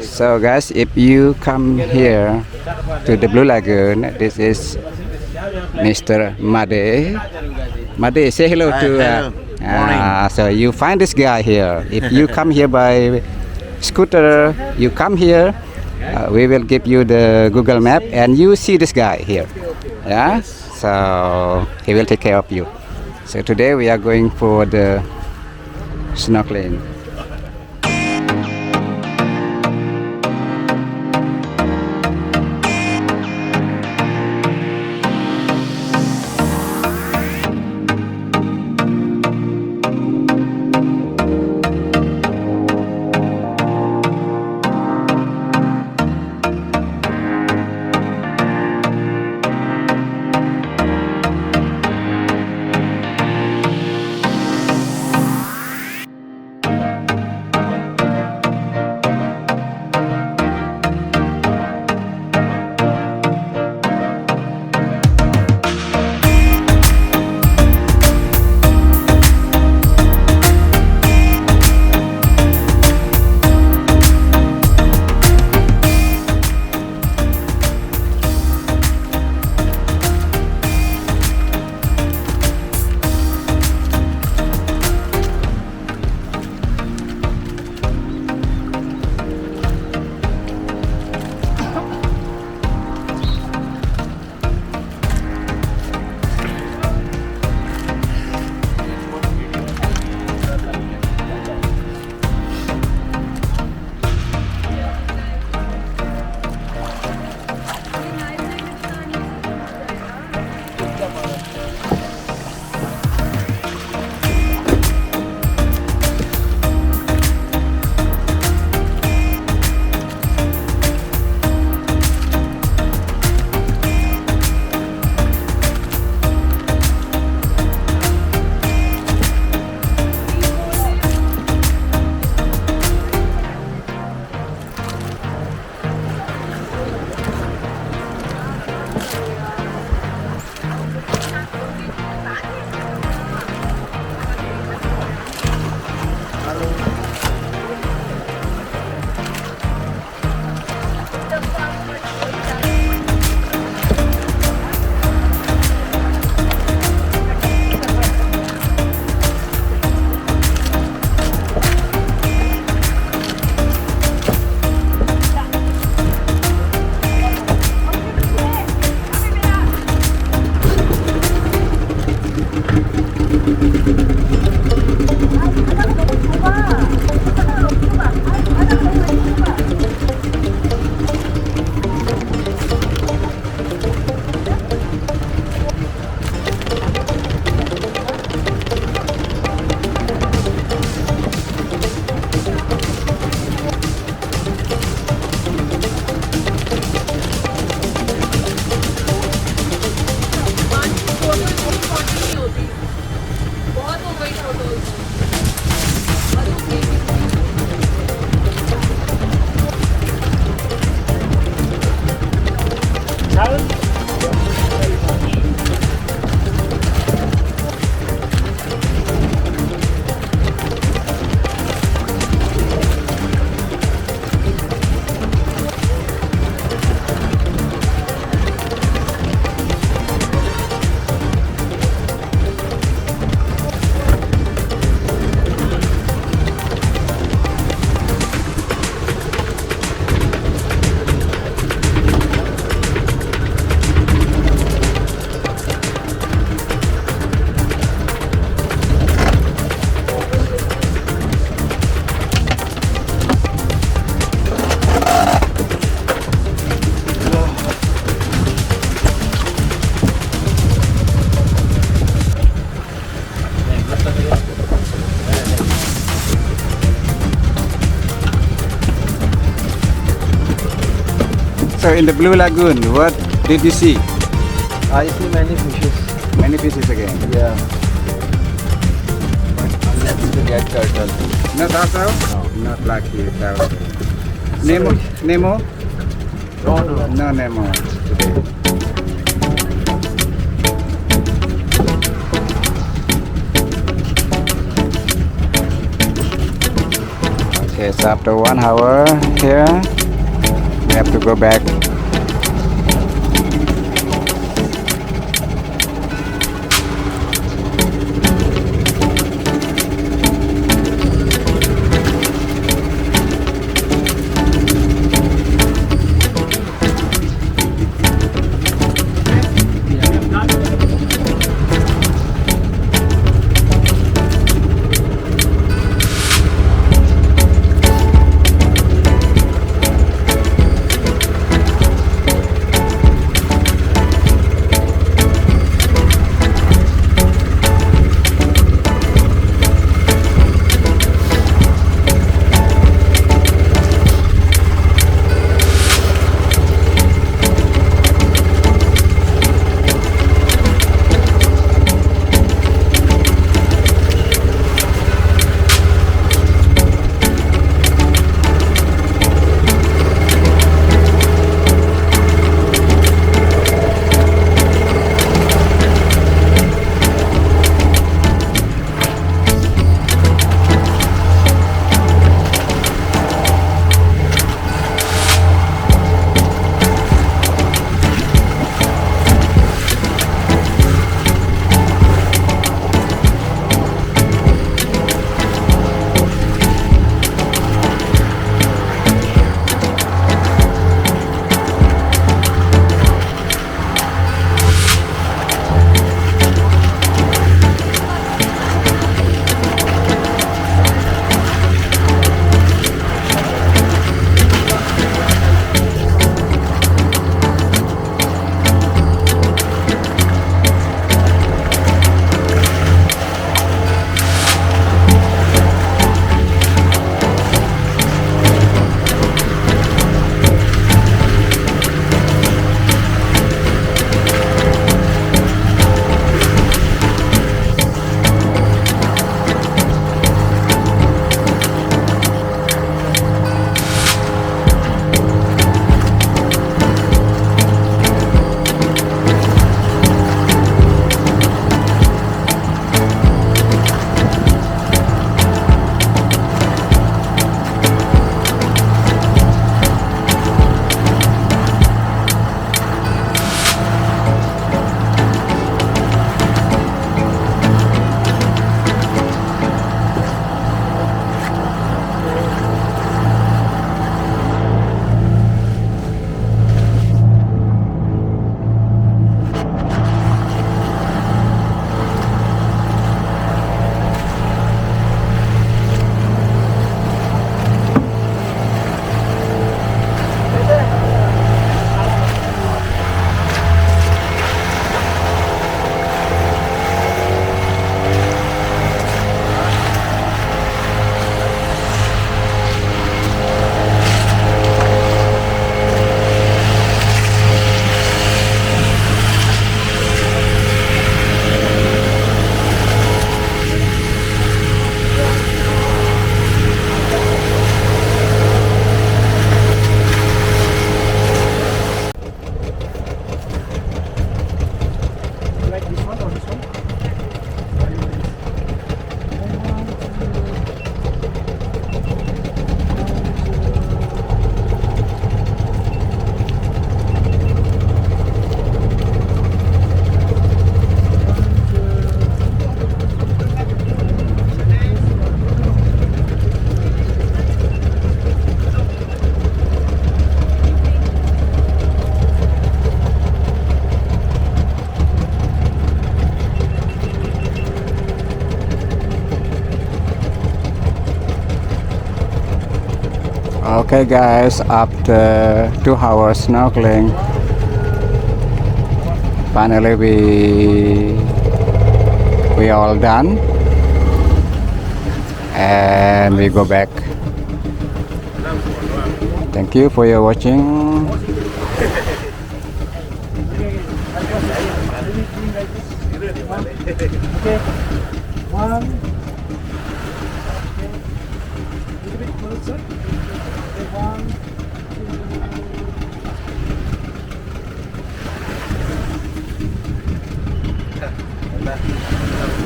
So guys, if you come here to the Blue Lagoon, this is Mr. Made. Made, say hello Hi, to. hello. Morning. So you find this guy here. If you come here by scooter, you come here. We will give you the Google map, and you see this guy here. Yeah. So he will take care of you. So today we are going for the snorkeling. So in the Blue Lagoon, what did you see? I see many fishes. Many fishes again. Yeah. But unlucky to get turtle. No turtle? No. Not lucky turtle. Nemo? Nemo? No. No Nemo today. Okay, so after 1 hour here, we have to go back. Okay guys, after 2 hours snorkeling, finally we all done and we go back. Thank you for your watching. Okay. One. Okay. Little bit closer. Okay, 1, 2.